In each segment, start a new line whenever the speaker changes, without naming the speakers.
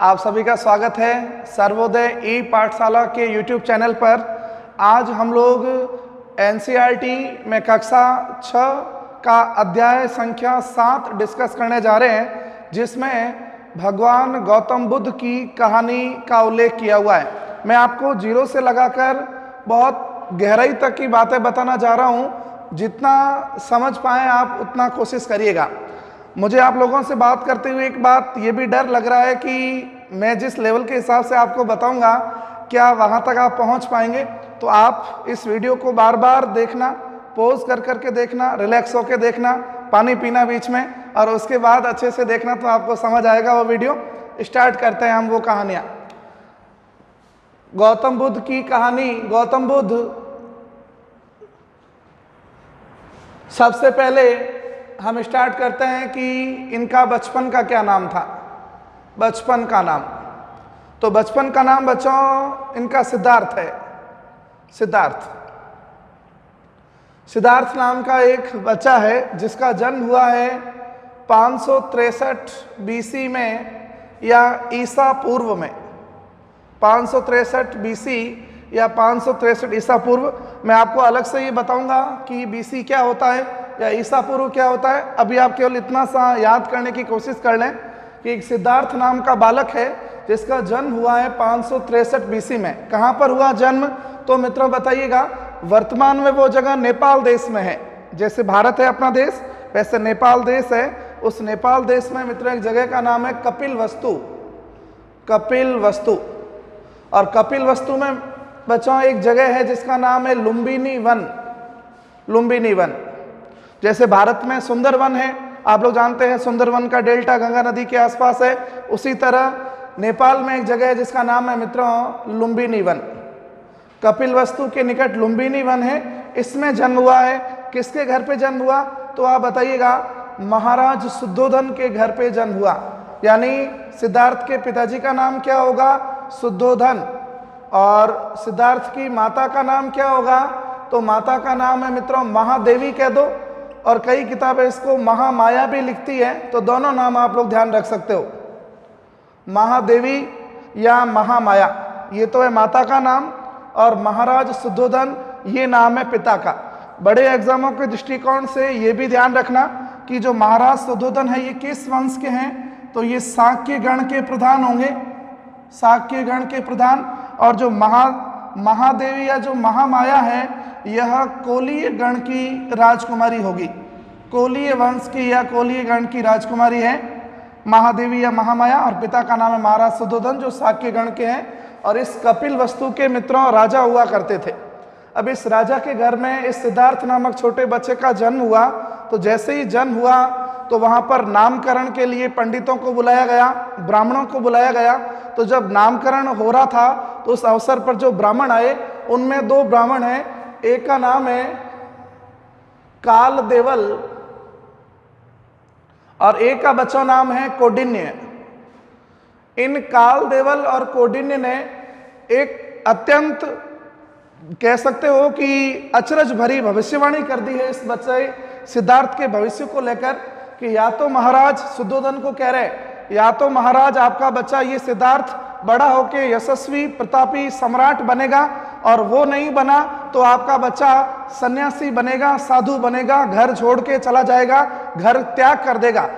आप सभी का स्वागत है सर्वोदय ई पाठशाला के YouTube चैनल पर। आज हम लोग एनसीईआरटी में कक्षा 6 का अध्याय संख्या 7 डिस्कस करने जा रहे हैं, जिसमें भगवान गौतम बुद्ध की कहानी का उल्लेख किया हुआ है। मैं आपको जीरो से लगाकर बहुत गहराई तक की बातें बताना जा रहा हूँ। जितना समझ पाएँ आप उतना कोशिश करिएगा। मुझे आप लोगों से बात करते हुए एक बात ये भी डर लग रहा है कि मैं जिस लेवल के हिसाब से आपको बताऊंगा क्या वहाँ तक आप पहुँच पाएंगे। तो आप इस वीडियो को बार बार देखना, पॉज कर करके देखना, रिलैक्स होकर देखना, पानी पीना बीच में, और उसके बाद अच्छे से देखना तो आपको समझ आएगा वो वीडियो। स्टार्ट करते हैं हम वो कहानियाँ। गौतम बुद्ध की कहानी। गौतम बुद्ध सबसे पहले हम स्टार्ट करते हैं कि इनका बचपन का क्या नाम था। बचपन का नाम, तो बचपन का नाम बच्चों इनका सिद्धार्थ है। सिद्धार्थ नाम का एक बच्चा है जिसका जन्म हुआ है 563 बीसी में या ईसा पूर्व में। 563 बीसी या 563 ईसा पूर्व। मैं आपको अलग से ये बताऊंगा कि बीसी क्या होता है या ईसा पूर्व क्या होता है। अभी आप केवल इतना सा याद करने की कोशिश कर लें कि एक सिद्धार्थ नाम का बालक है जिसका जन्म हुआ है 563 बीसी में। कहाँ पर हुआ जन्म, तो मित्रों बताइएगा। वर्तमान में वो जगह नेपाल देश में है। जैसे भारत है अपना देश, वैसे नेपाल देश है। उस नेपाल देश में मित्रों एक जगह का नाम है कपिलवस्तु। और कपिलवस्तु में बच्चों एक जगह है जिसका नाम है लुम्बिनी वन। जैसे भारत में सुंदरवन है, आप लोग जानते हैं सुंदरवन का डेल्टा गंगा नदी के आसपास है। उसी तरह नेपाल में एक जगह है जिसका नाम है मित्रों लुम्बिनी वन। कपिलवस्तु के निकट लुम्बिनी वन है, इसमें जन्म हुआ है। किसके घर पे जन्म हुआ, तो आप बताइएगा। महाराज शुद्धोधन के घर पे जन्म हुआ। यानी सिद्धार्थ के पिताजी का नाम क्या होगा, शुद्धोधन। और सिद्धार्थ की माता का नाम क्या होगा, तो माता का नाम है मित्रों महादेवी कह दो, और कई किताबें इसको महामाया भी लिखती है। तो दोनों नाम आप लोग ध्यान रख सकते हो, महादेवी या महामाया। ये तो है माता का नाम, और महाराज शुद्धोधन ये नाम है पिता का। बड़े एग्जामों के दृष्टिकोण से ये भी ध्यान रखना कि जो महाराज शुद्धोधन है ये किस वंश के हैं, तो ये शाक्य गण के प्रधान होंगे, शाक्य गण के प्रधान। और जो महादेवी या जो महामाया है यह कोलीय गण की राजकुमारी होगी। कोलीय वंश की या कोलीय गण की राजकुमारी है महादेवी या महामाया। और पिता का नाम है महाराज शुद्धोधन जो शाक्य गण के हैं। और इस कपिलवस्तु के मित्रों राजा हुआ करते थे। अब इस राजा के घर में इस सिद्धार्थ नामक छोटे बच्चे का जन्म हुआ। तो जैसे ही जन्म हुआ तो वहाँ पर नामकरण के लिए पंडितों को बुलाया गया, ब्राह्मणों को बुलाया गया। तो जब नामकरण हो रहा था तो उस अवसर पर जो ब्राह्मण आए उनमें 2 ब्राह्मण हैं। एक का नाम है काल देवल और एक का बच्चा नाम है कौंडिन्य। इन काल देवल और कौंडिन्य ने एक अत्यंत कह सकते हो कि अचरज भरी भविष्यवाणी कर दी है इस बच्चे सिद्धार्थ के भविष्य को लेकर, कि या तो महाराज शुद्धोधन को कह रहे, या तो महाराज आपका बच्चा ये सिद्धार्थ बड़ा होके यशस्वी प्रतापी सम्राट बनेगा, और वो नहीं बना तो आपका बच्चा सन्यासी बनेगा, साधु बनेगा, घर छोड़ के चला जाएगा, घर त्याग कर देगा,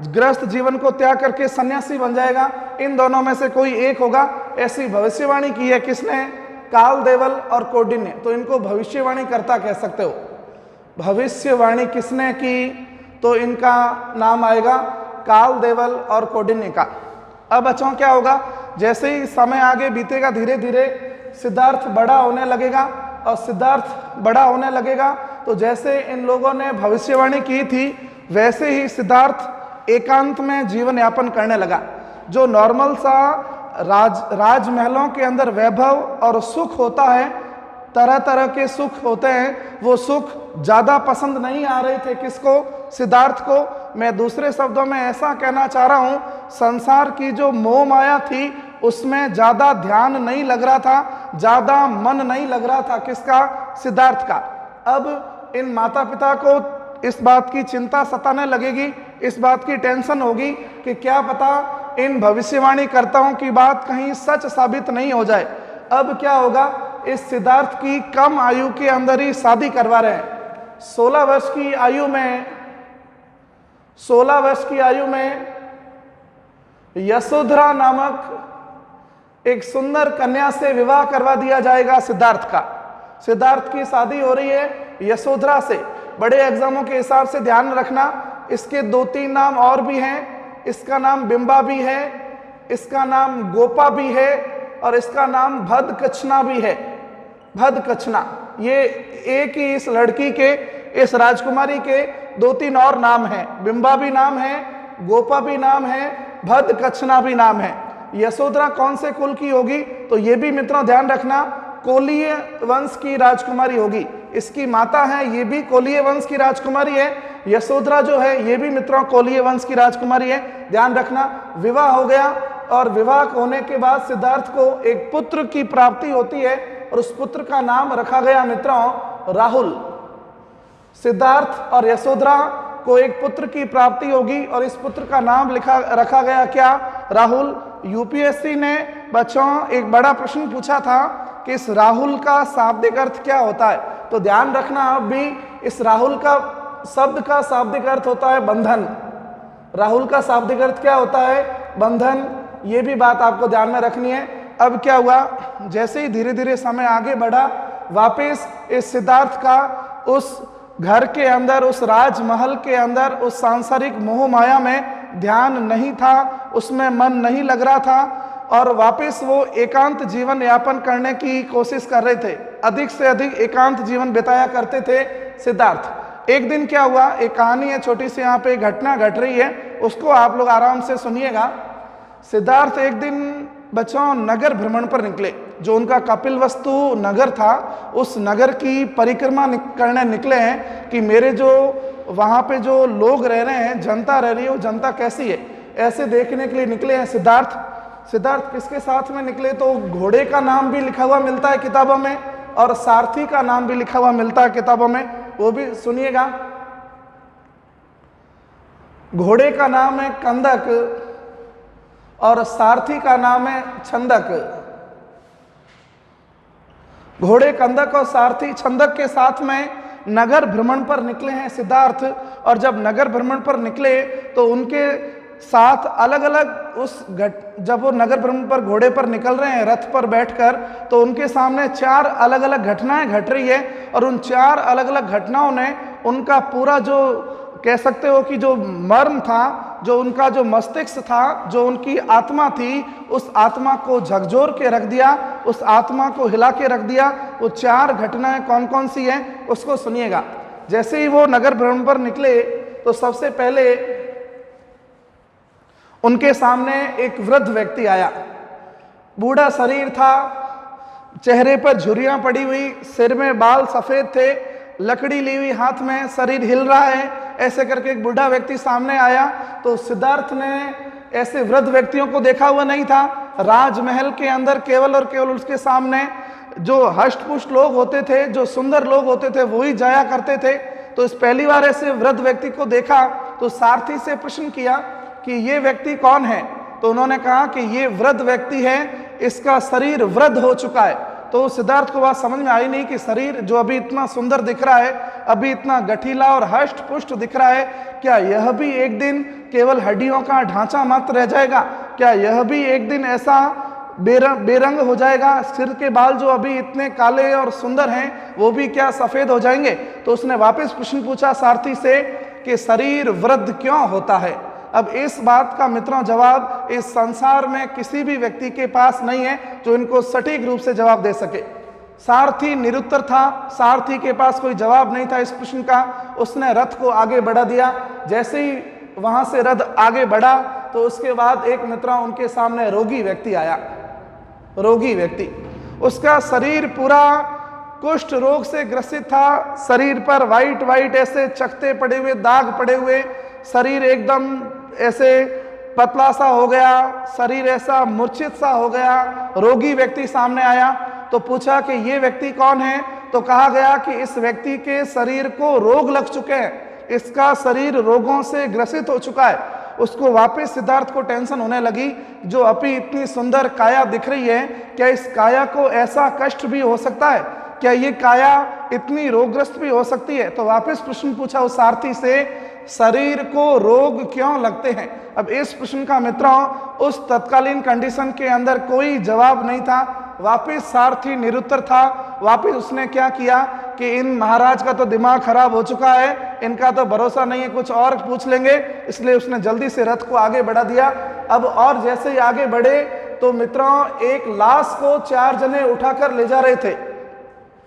गृहस्थ जीवन को त्याग करके सन्यासी बन जाएगा। इन दोनों में से कोई एक होगा। ऐसी भविष्यवाणी की है किसने, काल देवल और कौंडिन्य। तो इनको भविष्यवाणी करता कह सकते हो। भविष्यवाणी किसने की, तो इनका नाम आएगा काल देवल और कौंडिन्य का। अब बच्चों क्या होगा, जैसे ही समय आगे बीतेगा धीरे धीरे सिद्धार्थ बड़ा होने लगेगा। और सिद्धार्थ बड़ा होने लगेगा तो जैसे इन लोगों ने भविष्यवाणी की थी वैसे ही सिद्धार्थ एकांत में जीवन यापन करने लगा। जो नॉर्मल सा राजमहलों के अंदर वैभव और सुख होता है, तरह तरह के सुख होते हैं, वो सुख ज़्यादा पसंद नहीं आ रहे थे किसको, सिद्धार्थ को। मैं दूसरे शब्दों में ऐसा कहना चाह रहा हूँ, संसार की जो मोह माया थी उसमें ज़्यादा ध्यान नहीं लग रहा था, ज़्यादा मन नहीं लग रहा था किसका, सिद्धार्थ का। अब इन माता पिता को इस बात की चिंता सताने लगेगी, इस बात की टेंशन होगी कि क्या पता इन भविष्यवाणी कर्ताओं की बात कहीं सच साबित नहीं हो जाए। अब क्या होगा, इस सिद्धार्थ की कम आयु के अंदर ही शादी करवा रहे हैं। 16 वर्ष की आयु में 16 वर्ष की आयु में यशोधरा नामक एक सुंदर कन्या से विवाह करवा दिया जाएगा सिद्धार्थ का। सिद्धार्थ की शादी हो रही है यशोधरा से। बड़े एग्जामों के हिसाब से ध्यान रखना, इसके 2-3 नाम और भी हैं। इसका नाम बिंबा भी है, इसका नाम गोपा भी है और इसका नाम भदकचना भी है। भदकचना, ये एक ही इस लड़की के, इस राजकुमारी के 2-3 और नाम हैं। बिंबा भी नाम है, गोपा भी नाम है, भदकचना भी नाम है। यशोधरा कौन से कुल की होगी, तो ये भी मित्रों ध्यान रखना, कोलीय वंश की राजकुमारी होगी। इसकी माता है, ये भी कोलीय वंश की राजकुमारी है। यशोधरा जो है ये भी मित्रों कोलीय वंश की राजकुमारी है। ध्यान रखना, विवाह हो गया और विवाह होने के बाद सिद्धार्थ को एक पुत्र की प्राप्ति होती है और उस पुत्र का नाम रखा गया मित्रों राहुल। सिद्धार्थ और यशोधरा को एक पुत्र की प्राप्ति होगी और इस पुत्र का नाम रखा गया क्या, राहुल। यूपीएससी ने बच्चों एक बड़ा प्रश्न पूछा था कि इस राहुल का शाब्दिक अर्थ क्या होता है, तो ध्यान रखना अब भी, इस राहुल का शब्द का शाब्दिक अर्थ होता है बंधन। राहुल का शाब्दिक अर्थ क्या होता है, बंधन। ये भी बात आपको ध्यान में रखनी है। अब क्या हुआ, जैसे ही धीरे धीरे समय आगे बढ़ा, वापस इस सिद्धार्थ का उस घर के अंदर, उस राजमहल के अंदर, उस सांसारिक मोह माया में ध्यान नहीं था, उसमें मन नहीं लग रहा था और वापस वो एकांत जीवन यापन करने की कोशिश कर रहे थे। अधिक से अधिक एकांत जीवन बिताया करते थे सिद्धार्थ। एक दिन क्या हुआ, एक कहानी है छोटी सी, यहाँ पे घटना घट रही है, उसको आप लोग आराम से सुनिएगा। सिद्धार्थ एक दिन बच्चों नगर भ्रमण पर निकले। जो उनका कपिलवस्तु नगर था, उस नगर की परिक्रमा करने निकले हैं कि मेरे जो वहाँ पे जो लोग रह रहे हैं, जनता रह रही है, वो जनता कैसी है, ऐसे देखने के लिए निकले हैं सिद्धार्थ। सिद्धार्थ किसके साथ में निकले, तो घोड़े का नाम भी लिखा हुआ मिलता है किताबों में और सारथी का नाम भी लिखा हुआ मिलता है किताबों में, वो भी सुनिएगा। घोड़े का नाम है कंदक और सारथी का नाम है छंदक। घोड़े कंदक और सारथी छंदक के साथ में नगर भ्रमण पर निकले हैं सिद्धार्थ। और जब नगर भ्रमण पर निकले तो उनके साथ अलग अलग जब वो नगर भ्रमण पर घोड़े पर निकल रहे हैं रथ पर बैठकर, तो उनके सामने 4 अलग अलग घटनाएं घट रही है और उन 4 अलग अलग घटनाओं ने उनका पूरा जो कह सकते हो कि जो मर्म था, जो उनका जो मस्तिष्क था, जो उनकी आत्मा थी, उस आत्मा को झकझोर के रख दिया, उस आत्मा को हिला के रख दिया। वो 4 घटनाएं कौन कौन सी हैं उसको सुनिएगा। जैसे ही वो नगर भ्रमण पर निकले तो सबसे पहले उनके सामने एक वृद्ध व्यक्ति आया। बूढ़ा शरीर था, चेहरे पर झुर्रियां पड़ी हुई, सिर में बाल सफेद थे, लकड़ी ली हुई हाथ में, शरीर हिल रहा है, ऐसे करके एक बूढ़ा व्यक्ति सामने आया। तो सिद्धार्थ ने ऐसे वृद्ध व्यक्तियों को देखा हुआ नहीं था। राजमहल के अंदर केवल और केवल उसके सामने जो हष्टपुष्ट लोग होते थे, जो सुंदर लोग होते थे, वही जाया करते थे। तो इस पहली बार ऐसे वृद्ध व्यक्ति को देखा तो सारथी से प्रश्न किया कि ये व्यक्ति कौन है, तो उन्होंने कहा कि ये वृद्ध व्यक्ति है, इसका शरीर वृद्ध हो चुका है। तो सिद्धार्थ को बात समझ में आई नहीं कि शरीर जो अभी इतना सुंदर दिख रहा है, अभी इतना गठीला और हष्ट पुष्ट दिख रहा है, क्या यह भी एक दिन केवल हड्डियों का ढांचा मात्र रह जाएगा? क्या यह भी एक दिन ऐसा बेरंग हो जाएगा? सिर के बाल जो अभी इतने काले और सुंदर हैं वो भी क्या सफेद हो जाएंगे? तो उसने वापस प्रश्न पूछा सारथी से कि शरीर वृद्ध क्यों होता है। अब इस बात का मित्रों जवाब इस संसार में किसी भी व्यक्ति के पास नहीं है जो इनको सटीक रूप से जवाब दे सके। सारथी निरुत्तर था, सारथी के पास कोई जवाब नहीं था इस प्रश्न का। उसने रथ को आगे बढ़ा दिया। जैसे ही वहां से रथ आगे बढ़ा तो उसके बाद एक मित्रों उनके सामने रोगी व्यक्ति आया। रोगी व्यक्ति, उसका शरीर पूरा कुष्ठ रोग से ग्रसित था। शरीर पर वाइट वाइट ऐसे चकते पड़े हुए, दाग पड़े हुए, शरीर एकदम ऐसे पतला सा हो गया, शरीर ऐसा मूर्छित सा हो गया। रोगी व्यक्ति सामने आया तो पूछा कि ये व्यक्ति कौन है, तो कहा गया कि इस व्यक्ति के शरीर को रोग लग चुके हैं, इसका शरीर रोगों से ग्रसित हो चुका है। उसको वापस सिद्धार्थ को टेंशन होने लगी, जो अभी इतनी सुंदर काया दिख रही है, क्या इस काया को ऐसा कष्ट भी हो सकता है? क्या ये काया इतनी रोगग्रस्त भी हो सकती है? तो वापस प्रश्न पूछा उस सारथी से, शरीर को रोग क्यों लगते हैं? अब इस प्रश्न का मित्रों उस तत्कालीन कंडीशन के अंदर कोई जवाब नहीं था। वापस सारथी निरुत्तर था। वापस उसने क्या किया कि इन महाराज का तो दिमाग खराब हो चुका है, इनका तो भरोसा नहीं है, कुछ और पूछ लेंगे। इसलिए उसने जल्दी से रथ को आगे बढ़ा दिया। अब और जैसे ही आगे बढ़े तो मित्रों एक लाश को 4 जने उठाकर ले जा रहे थे।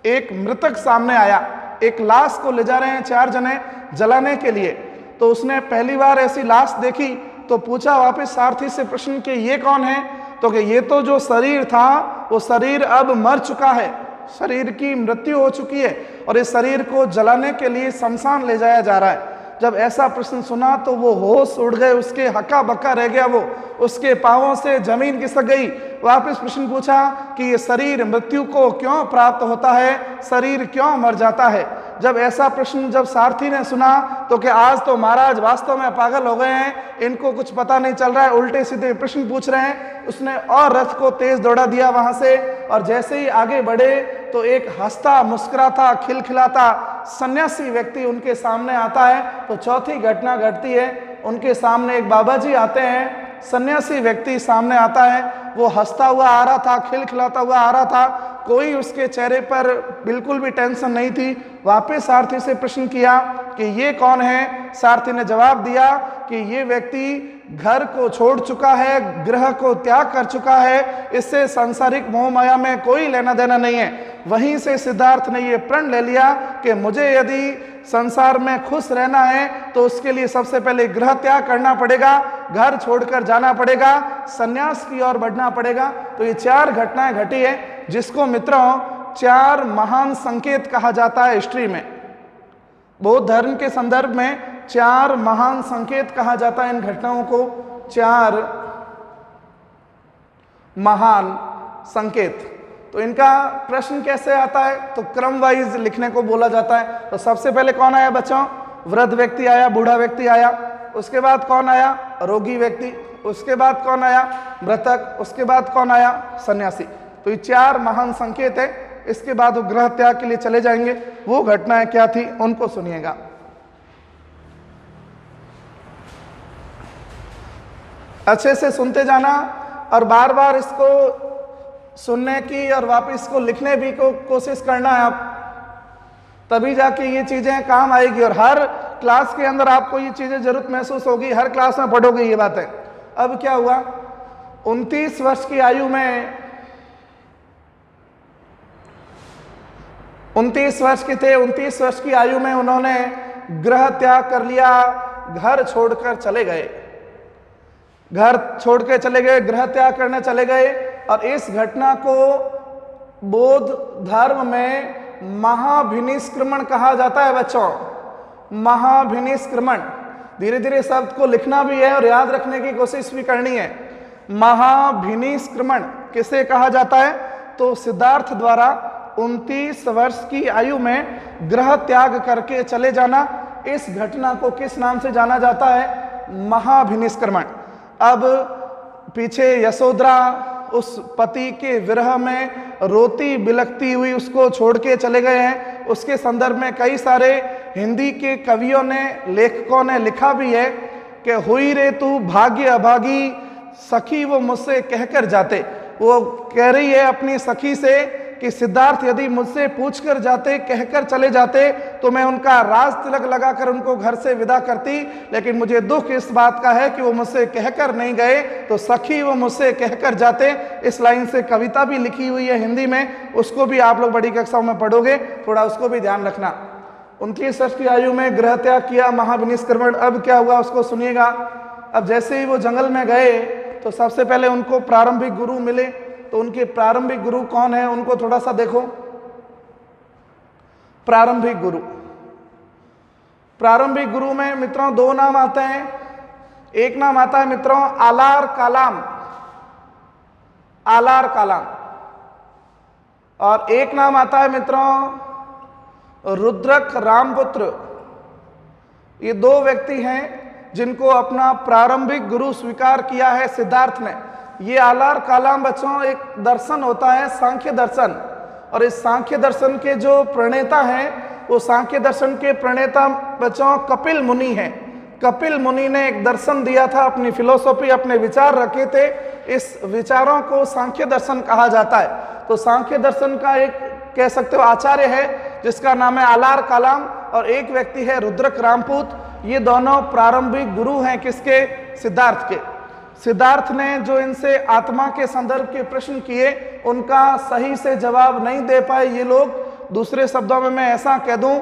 एक मृतक सामने आया, एक लाश को ले जा रहे हैं 4 जने जलाने के लिए। तो उसने पहली बार ऐसी लाश देखी तो पूछा वापस सारथी से प्रश्न कि ये कौन है? तो कि ये तो जो शरीर था वो शरीर अब मर चुका है, शरीर की मृत्यु हो चुकी है और इस शरीर को जलाने के लिए शमशान ले जाया जा रहा है। जब ऐसा प्रश्न सुना तो वो होश उड़ गए, उसके हक्का बक्का रह गया, वो उसके पांवों से जमीन खिसक गई। वापस प्रश्न पूछा कि ये शरीर मृत्यु को क्यों प्राप्त होता है, शरीर क्यों मर जाता है? जब ऐसा प्रश्न जब सारथी ने सुना तो कि आज तो महाराज वास्तव में पागल हो गए हैं, इनको कुछ पता नहीं चल रहा है, उल्टे सीधे प्रश्न पूछ रहे हैं। उसने और रथ को तेज दौड़ा दिया वहां से, और जैसे ही आगे बढ़े तो एक हंसता मुस्कुराता खिलखिलाता सन्यासी व्यक्ति उनके सामने आता है। तो चौथी घटना घटती है, उनके सामने एक बाबा जी आते हैं, सन्यासी व्यक्ति सामने आता है। वो हंसता हुआ आ रहा था, खिलखिलाता हुआ आ रहा था, कोई उसके चेहरे पर बिल्कुल भी टेंशन नहीं थी। वापस सारथी से प्रश्न किया कि ये कौन है? सारथी ने जवाब दिया कि ये व्यक्ति घर को छोड़ चुका है, गृह को त्याग कर चुका है, इससे सांसारिक मोह माया में कोई लेना देना नहीं है। वहीं से सिद्धार्थ ने ये प्रण ले लिया कि मुझे यदि संसार में खुश रहना है तो उसके लिए सबसे पहले गृह त्याग करना पड़ेगा, घर छोड़कर जाना पड़ेगा, सन्यास की ओर बढ़ना पड़ेगा। तो ये 4 घटनाएं घटी है, जिसको मित्रों 4 महान संकेत कहा जाता है हिस्ट्री में। बौद्ध धर्म के संदर्भ में 4 महान संकेत कहा जाता है इन घटनाओं को, 4 महान संकेत। तो इनका प्रश्न कैसे आता है? तो क्रम वाइज लिखने को बोला जाता है। तो सबसे पहले कौन आया बच्चों? वृद्ध व्यक्ति आया, बूढ़ा व्यक्ति आया। उसके बाद कौन आया? रोगी व्यक्ति। उसके बाद कौन आया? मृतक। उसके बाद कौन आया? सन्यासी। तो ये 4 महान संकेत है। इसके बाद वो गृह त्याग के लिए चले जाएंगे। वो घटनाएं क्या थी उनको सुनिएगा। अच्छे से सुनते जाना और बार बार इसको सुनने की और वापस इसको लिखने भी को कोशिश करना है आप, तभी जाके ये चीजें काम आएगी। और हर क्लास के अंदर आपको ये चीजें जरूरत महसूस होगी, हर क्लास में पढ़ोगे ये बातें। अब क्या हुआ? 29 वर्ष की आयु में 29 वर्ष के थे, 29 वर्ष की आयु में उन्होंने गृह त्याग कर लिया, घर छोड़कर चले गए, घर छोड़ के चले गए, गृह त्याग करने चले गए। और इस घटना को बौद्ध धर्म में महाभिनिष्क्रमण कहा जाता है बच्चों, महाभिनिष्क्रमण। धीरे धीरे शब्द को लिखना भी है और याद रखने की कोशिश भी करनी है। महाभिनिष्क्रमण किसे कहा जाता है? तो सिद्धार्थ द्वारा 29 वर्ष की आयु में गृह त्याग करके चले जाना, इस घटना को किस नाम से जाना जाता है? महाभिनिष्क्रमण। अब पीछे यशोधरा उस पति के विरह में रोती बिलखती हुई उसको छोड़ के चले गए हैं। उसके संदर्भ में कई सारे हिंदी के कवियों ने, लेखकों ने लिखा भी है कि हुई रे तू भाग्य अभागी, सखी वो मुझसे कहकर जाते। वो कह रही है अपनी सखी से कि सिद्धार्थ यदि मुझसे पूछकर जाते, कहकर चले जाते, तो मैं उनका राज तिलक लगाकर उनको घर से विदा करती। लेकिन मुझे दुख इस बात का है कि वो मुझसे कहकर नहीं गए, तो सखी वो मुझसे कहकर जाते। इस लाइन से कविता भी लिखी हुई है हिंदी में, उसको भी आप लोग बड़ी कक्षाओं में पढ़ोगे, थोड़ा उसको भी ध्यान रखना। 29 वर्ष की आयु में गृह त्याग किया, महाभिनिष्क्रमण। अब क्या हुआ उसको सुनिएगा। अब जैसे ही वो जंगल में गए तो सबसे पहले उनको प्रारंभिक गुरु मिले। तो उनके प्रारंभिक गुरु कौन है उनको थोड़ा सा देखो। प्रारंभिक गुरु, प्रारंभिक गुरु में मित्रों 2 नाम आते हैं। एक नाम आता है मित्रों आलार कालाम, आलार कालाम, और एक नाम आता है मित्रों रुद्रक रामपुत्र। ये 2 व्यक्ति हैं जिनको अपना प्रारंभिक गुरु स्वीकार किया है सिद्धार्थ ने। ये आलार कालाम बच्चों एक दर्शन होता है, सांख्य दर्शन, और इस सांख्य दर्शन के जो प्रणेता हैं वो सांख्य दर्शन के प्रणेता बच्चों कपिल मुनि हैं। कपिल मुनि ने एक दर्शन दिया था, अपनी फिलोसॉफी, अपने विचार रखे थे, इस विचारों को सांख्य दर्शन कहा जाता है। तो सांख्य दर्शन का एक कह सकते हो आचार्य है जिसका नाम है आलार कालाम, और एक व्यक्ति है रुद्रक रामपूत। ये दोनों प्रारंभिक गुरु हैं किसके? सिद्धार्थ के। सिद्धार्थ ने जो इनसे आत्मा के संदर्भ के प्रश्न किए उनका सही से जवाब नहीं दे पाए ये लोग। दूसरे शब्दों में मैं ऐसा कह दूं,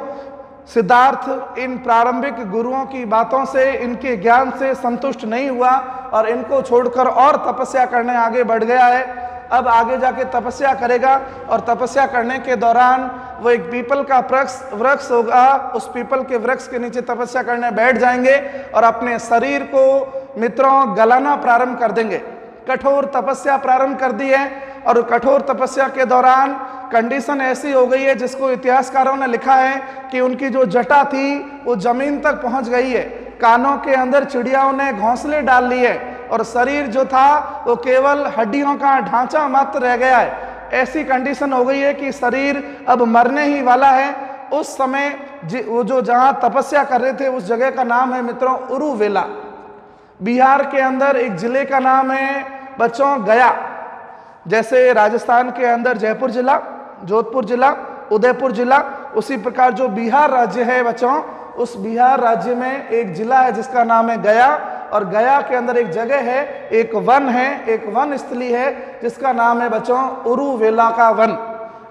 सिद्धार्थ इन प्रारंभिक गुरुओं की बातों से, इनके ज्ञान से संतुष्ट नहीं हुआ और इनको छोड़कर और तपस्या करने आगे बढ़ गया है। अब आगे जाके तपस्या करेगा और तपस्या करने के दौरान वो एक पीपल का वृक्ष होगा, उस पीपल के वृक्ष के नीचे तपस्या करने बैठ जाएंगे और अपने शरीर को मित्रों गलाना प्रारंभ कर देंगे। कठोर तपस्या प्रारंभ कर दी है और कठोर तपस्या के दौरान कंडीशन ऐसी हो गई है जिसको इतिहासकारों ने लिखा है कि उनकी जो जटा थी वो जमीन तक पहुंच गई है, कानों के अंदर चिड़ियाओं ने घोंसले डाल लिए और शरीर जो था वो केवल हड्डियों का ढांचा मात्र रह गया है। ऐसी कंडीशन हो गई है कि शरीर अब मरने ही वाला है। उस समय वो जो जहां तपस्या कर रहे थे उस जगह का नाम है मित्रों उरुवेला। बिहार के अंदर एक जिले का नाम है बच्चों गया। जैसे राजस्थान के अंदर जयपुर जिला, जोधपुर जिला, उदयपुर जिला, उसी प्रकार जो बिहार राज्य है बच्चों, उस बिहार राज्य में एक जिला है जिसका नाम है गया, और गया के अंदर एक जगह है, एक वन है, एक वन स्थली है जिसका नाम है बच्चों उरुवेला का वन।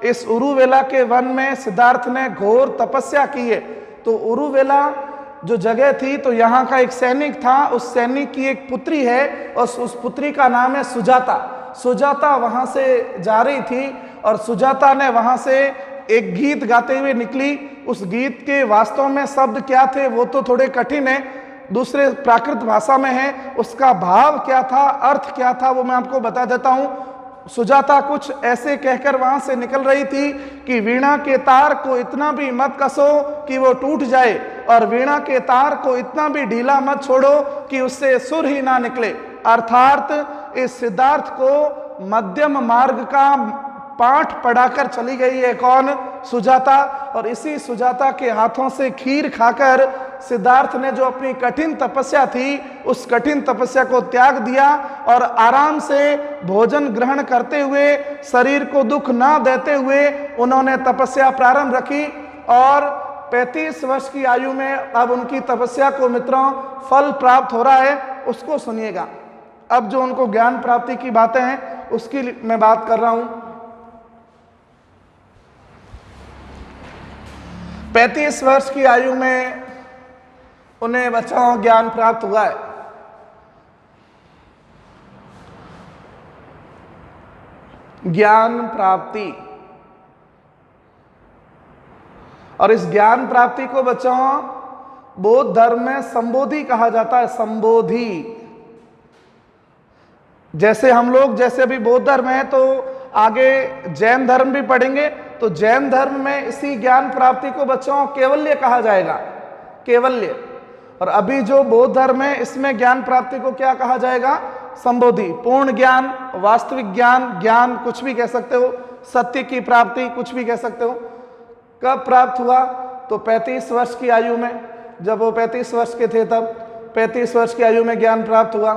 इस उरुवेला के वन में सिद्धार्थ ने घोर तपस्या की है। तो उरुवेला जो जगह थी, तो यहाँ का एक सैनिक था, उस सैनिक की एक पुत्री है और उस पुत्री का नाम है सुजाता। सुजाता वहां से जा रही थी और सुजाता ने वहां से एक गीत गाते हुए निकली। उस गीत के वास्तव में शब्द क्या थे वो तो थोड़े कठिन है, दूसरे प्राकृत भाषा में है। उसका भाव क्या था, अर्थ क्या था, वो मैं आपको बता देता हूं। सुजाता कुछ ऐसे कहकर वहां से निकल रही थी कि वीणा के तार को इतना भी मत कसो कि वो टूट जाए, और वीणा के तार को इतना भी ढीला मत छोड़ो कि उससे सुर ही ना निकले। अर्थात इस सिद्धार्थ को मध्यम मार्ग का पाठ पढ़ाकर चली गई है कौन? सुजाता। और इसी सुजाता के हाथों से खीर खाकर सिद्धार्थ ने जो अपनी कठिन तपस्या थी उस कठिन तपस्या को त्याग दिया और आराम से भोजन ग्रहण करते हुए, शरीर को दुख ना देते हुए उन्होंने तपस्या प्रारंभ रखी। और 35 वर्ष की आयु में अब उनकी तपस्या को मित्रों फल प्राप्त हो रहा है। उसको सुनिएगा। अब जो उनको ज्ञान प्राप्ति की बातें हैं उसकी मैं बात कर रहा हूं। 35 वर्ष की आयु में उन्हें बच्चों ज्ञान प्राप्त हुआ है। ज्ञान प्राप्ति, और इस ज्ञान प्राप्ति को बच्चों बौद्ध धर्म में संबोधि कहा जाता है। संबोधि, जैसे हम लोग जैसे अभी बौद्ध धर्म है तो आगे जैन धर्म भी पढ़ेंगे, तो जैन धर्म में इसी ज्ञान प्राप्ति को बच्चों कैवल्य कहा जाएगा, कैवल्य। और अभी जो बौद्ध धर्म है इसमें ज्ञान प्राप्ति को क्या कहा जाएगा? संबोधि। पूर्ण ज्ञान, वास्तविक ज्ञान, ज्ञान कुछ भी कह सकते हो, सत्य की प्राप्ति कुछ भी कह सकते हो। कब प्राप्त हुआ? तो 35 वर्ष की आयु में, जब वो 35 वर्ष के थे तब 35 वर्ष की आयु में ज्ञान प्राप्त हुआ।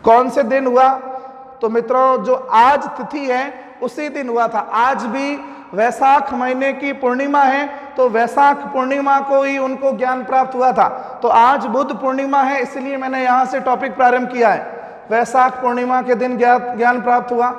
कौन से दिन हुआ? तो मित्रों जो आज तिथि है उसी दिन हुआ था। आज भी वैशाख महीने की पूर्णिमा है, तो वैशाख पूर्णिमा को ही उनको ज्ञान प्राप्त हुआ था। तो आज बुद्ध पूर्णिमा है, इसलिए मैंने यहां से टॉपिक प्रारंभ किया है। वैशाख पूर्णिमा के दिन ज्ञान प्राप्त हुआ।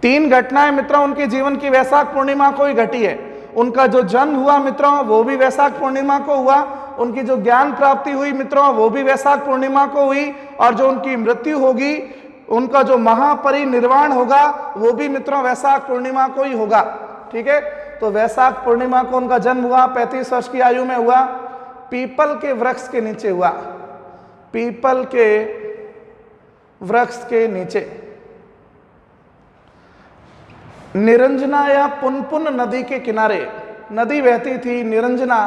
3 घटनाएं मित्रों उनके जीवन की वैशाख पूर्णिमा को ही घटी है। उनका जो जन्म हुआ मित्रों वो भी वैशाख पूर्णिमा को हुआ, उनकी जो ज्ञान प्राप्ति हुई मित्रों वो भी वैशाख पूर्णिमा को हुई, और जो उनकी मृत्यु होगी, उनका जो महापरिनिर्वाण होगा वो भी मित्रों वैशाख पूर्णिमा को ही होगा। ठीक है, तो वैशाख पूर्णिमा को उनका जन्म हुआ, 35 वर्ष की आयु में हुआ। पीपल के वृक्ष के नीचे हुआ, पीपल के वृक्ष के नीचे, निरंजना या पुनपुन नदी के किनारे। नदी बहती थी निरंजना,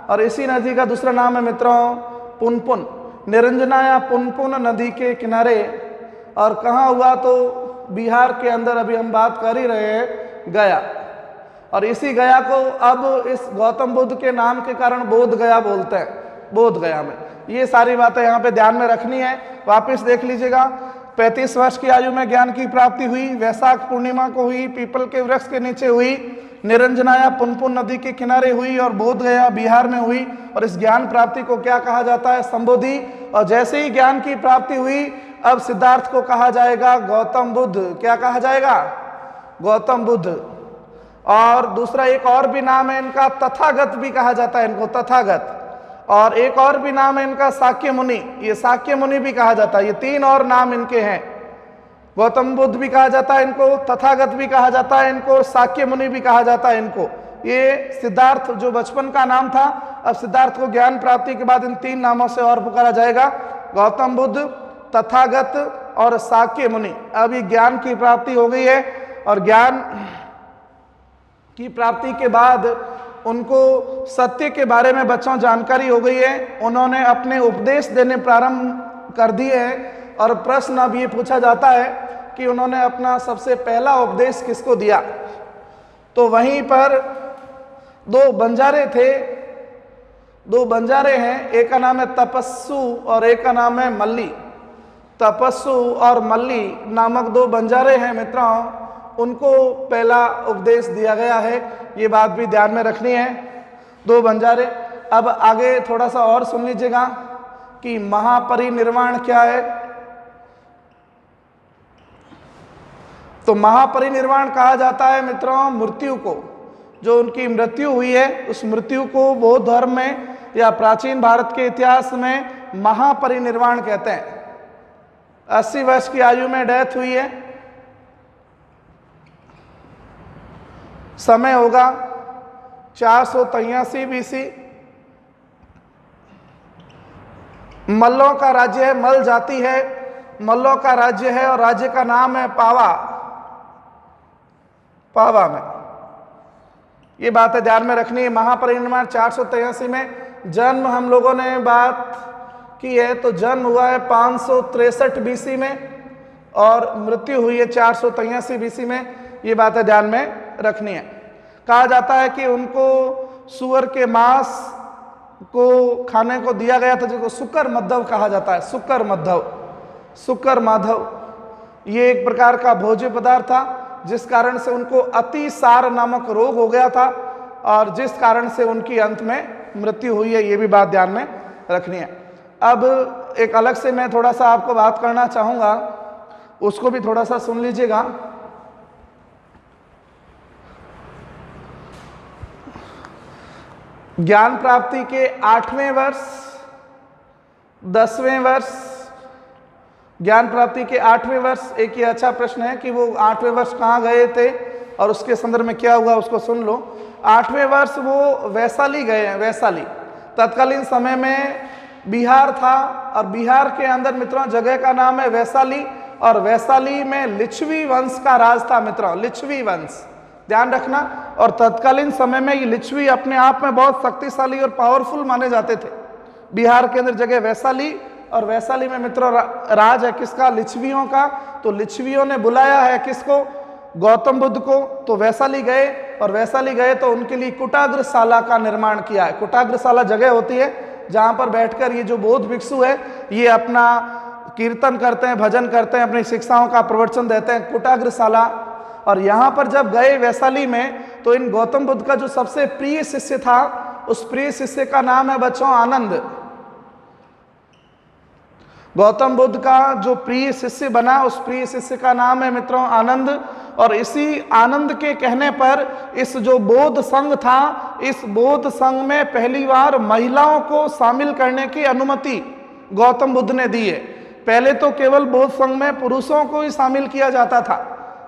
और इसी नदी का दूसरा नाम है मित्रों पुनपुन। निरंजना या पुनपुन नदी के किनारे, और कहाँ हुआ तो बिहार के अंदर, अभी हम बात कर ही रहे हैं, गया। और इसी गया को अब इस गौतम बुद्ध के नाम के कारण बोध गया बोलते हैं, बोध गया में। ये सारी बातें यहाँ पे ध्यान में रखनी है। वापस देख लीजिएगा, 35 वर्ष की आयु में ज्ञान की प्राप्ति हुई, वैशाख पूर्णिमा को हुई, पीपल के वृक्ष के नीचे हुई, निरंजना या पुनपुन नदी के किनारे हुई, और बोध गया बिहार में हुई। और इस ज्ञान प्राप्ति को क्या कहा जाता है? संबोधि। और जैसे ही ज्ञान की प्राप्ति हुई, अब सिद्धार्थ को कहा जाएगा गौतम बुद्ध। क्या कहा जाएगा? गौतम बुद्ध। और दूसरा एक और भी नाम है इनका, तथागत भी कहा जाता है इनको, तथागत। और एक और भी नाम है इनका साक्य मुनि, ये साक्य मुनि भी कहा जाता है। ये 3 और नाम इनके हैं। गौतम बुद्ध भी कहा जाता है इनको, तथागत भी कहा जाता है इनको, साक्य मुनि भी कहा जाता है इनको। ये सिद्धार्थ जो बचपन का नाम था, अब सिद्धार्थ को ज्ञान प्राप्ति के बाद इन 3 नामों से और पुकारा जाएगा, गौतम बुद्ध, तथागत और साक्य मुनि। अभी ज्ञान की प्राप्ति हो गई है, और ज्ञान की प्राप्ति के बाद उनको सत्य के बारे में बच्चों जानकारी हो गई है। उन्होंने अपने उपदेश देने प्रारंभ कर दिए हैं। और प्रश्न अब ये पूछा जाता है कि उन्होंने अपना सबसे पहला उपदेश किसको दिया? तो वहीं पर 2 बंजारे थे, 2 बंजारे हैं, एक का नाम है तपस्सु और एक का नाम है मल्ली। तपस्सु और मल्ली नामक 2 बंजारे हैं मित्रों, उनको पहला उपदेश दिया गया है। ये बात भी ध्यान में रखनी है, 2 बंजारे। अब आगे थोड़ा सा और सुन लीजिएगा कि महापरिनिर्वाण क्या है। तो महापरिनिर्वाण कहा जाता है मित्रों मृत्यु को, जो उनकी मृत्यु हुई है उस मृत्यु को बौद्ध धर्म में या प्राचीन भारत के इतिहास में महापरिनिर्वाण कहते हैं। 80 वर्ष की आयु में डेथ हुई है। समय होगा 483 BC। मल्लों का राज्य है, मल जाति है, मल्लों का राज्य है, और राज्य का नाम है पावा। पावा में ये बातें ध्यान में रखनी है। महापरिनिर्वाण 483 में। जन्म हम लोगों ने बात की है, तो जन्म हुआ है 563 BC में, और मृत्यु हुई है 483 BC में। ये बातें ध्यान में रखनी है। कहा जाता है कि उनको सुअर के मांस को खाने को दिया गया था, जिसको सुकर मद्धव कहा जाता है। सुकर मद्धव, सुकर माधव, ये एक प्रकार का भोज्य पदार्थ था, जिस कारण से उनको अतिसार नामक रोग हो गया था, और जिस कारण से उनकी अंत में मृत्यु हुई है। ये भी बात ध्यान में रखनी है। अब एक अलग से मैं थोड़ा सा आपको बात करना चाहूँगा, उसको भी थोड़ा सा सुन लीजिएगा। ज्ञान प्राप्ति के 8वें वर्ष, 10वें वर्ष, ज्ञान प्राप्ति के 8वें वर्ष, एक ये अच्छा प्रश्न है कि वो 8वें वर्ष कहाँ गए थे और उसके संदर्भ में क्या हुआ, उसको सुन लो। 8वें वर्ष वो वैशाली गए हैं। वैशाली तत्कालीन समय में बिहार था, और बिहार के अंदर मित्रों जगह का नाम है वैशाली, और वैशाली में लिच्छवी वंश का राज था मित्रों, लिच्छवी वंश, ध्यान रखना। और तत्कालीन समय में ये लिच्छवी अपने आप में बहुत शक्तिशाली और पावरफुल माने जाते थे। बिहार के अंदर जगह वैशाली, और वैशाली में मित्रों राज है किसका? लिच्छवियों का। तो लिच्छवियों ने बुलाया है किसको? गौतम बुद्ध को। तो वैशाली गए, और वैशाली गए तो उनके लिए कुटाग्रशाला का निर्माण किया है। कुटाग्रशाला जगह होती है जहाँ पर बैठकर ये जो बौद्ध भिक्षु है ये अपना कीर्तन करते हैं, भजन करते हैं, अपनी शिक्षाओं का प्रवचन देते हैं, कुटाग्रशाला। और यहाँ पर जब गए वैशाली में, तो इन गौतम बुद्ध का जो सबसे प्रिय शिष्य था, उस प्रिय शिष्य का नाम है बच्चों आनंद। गौतम बुद्ध का जो प्रिय शिष्य बना, उस प्रिय शिष्य का नाम है मित्रों आनंद। और इसी आनंद के कहने पर इस जो बौद्ध संघ था, इस बौद्ध संघ में पहली बार महिलाओं को शामिल करने की अनुमति गौतम बुद्ध ने दी है। पहले तो केवल बौद्ध संघ में पुरुषों को ही शामिल किया जाता था।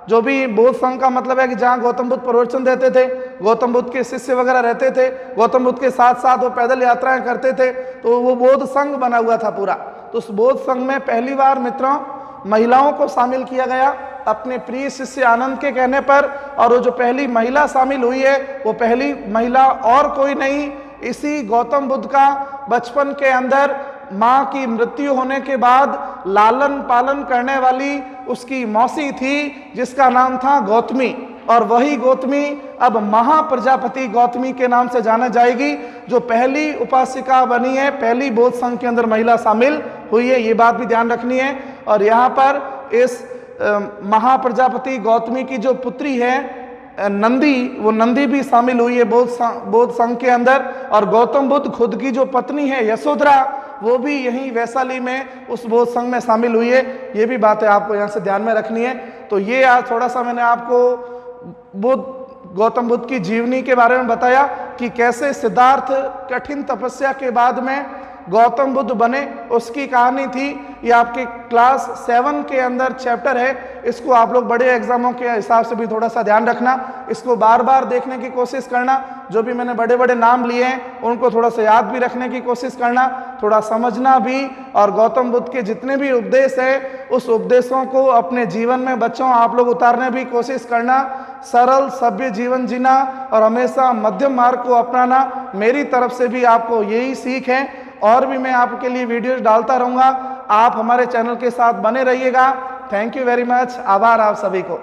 जो भी बौद्ध संघ का मतलब है कि जहाँ गौतम बुद्ध प्रवचन देते थे, गौतम बुद्ध के शिष्य वगैरह रहते थे, गौतम बुद्ध के साथ साथ वो पैदल यात्राएं करते थे, तो वो बौद्ध संघ बना हुआ था पूरा। तो उस बौद्ध संघ में पहली बार मित्रों महिलाओं को शामिल किया गया। अपने प्रिय शिष्य आनंद के कहने पर, और वो जो पहली महिला शामिल हुई है वो पहली महिला और कोई नहीं, इसी गौतम बुद्ध का बचपन के अंदर माँ की मृत्यु होने के बाद लालन पालन करने वाली उसकी मौसी थी, जिसका नाम था गौतमी। और वही गौतमी अब महाप्रजापति गौतमी के नाम से जाना जाएगी, जो पहली उपासिका बनी है, पहली बौद्ध संघ के अंदर महिला शामिल हुई है। ये बात भी ध्यान रखनी है। और यहाँ पर इस महाप्रजापति गौतमी की जो पुत्री है नंदी, वो नंदी भी शामिल हुई है बौद्ध संघ के अंदर। और गौतम बुद्ध खुद की जो पत्नी है यशोधरा, वो भी यहीं वैशाली में उस बौद्ध संघ में शामिल हुई है। ये भी बात है आपको यहाँ से ध्यान में रखनी है। तो ये आज थोड़ा सा मैंने आपको गौतम बुद्ध की जीवनी के बारे में बताया कि कैसे सिद्धार्थ कठिन तपस्या के बाद में गौतम बुद्ध बने, उसकी कहानी थी। ये आपके क्लास 7 के अंदर चैप्टर है। इसको आप लोग बड़े एग्जामों के हिसाब से भी थोड़ा सा ध्यान रखना, इसको बार बार देखने की कोशिश करना। जो भी मैंने बड़े बड़े नाम लिए हैं उनको थोड़ा सा याद भी रखने की कोशिश करना, थोड़ा समझना भी। और गौतम बुद्ध के जितने भी उपदेश है उस उपदेशों को अपने जीवन में बच्चों आप लोग उतारने भी कोशिश करना। सरल सभ्य जीवन जीना और हमेशा मध्यम मार्ग को अपनाना, मेरी तरफ से भी आपको यही सीख है। और भी मैं आपके लिए वीडियोस डालता रहूँगा, आप हमारे चैनल के साथ बने रहिएगा। थैंक यू वेरी मच, आभार आप सभी को।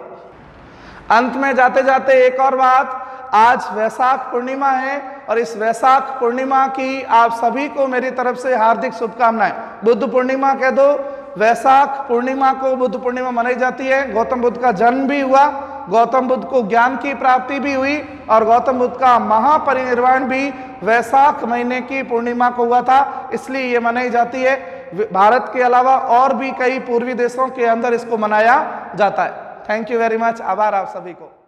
अंत में जाते जाते एक और बात, आज वैशाख पूर्णिमा है और इस वैशाख पूर्णिमा की आप सभी को मेरी तरफ से हार्दिक शुभकामनाएं। बुद्ध पूर्णिमा कह दो, वैशाख पूर्णिमा को बुद्ध पूर्णिमा मनाई जाती है। गौतम बुद्ध का जन्म भी हुआ, गौतम बुद्ध को ज्ञान की प्राप्ति भी हुई और गौतम बुद्ध का महापरिनिर्वाण भी वैशाख महीने की पूर्णिमा को हुआ था, इसलिए ये मनाई जाती है। भारत के अलावा और भी कई पूर्वी देशों के अंदर इसको मनाया जाता है। थैंक यू वेरी मच, आभार आप सभी को।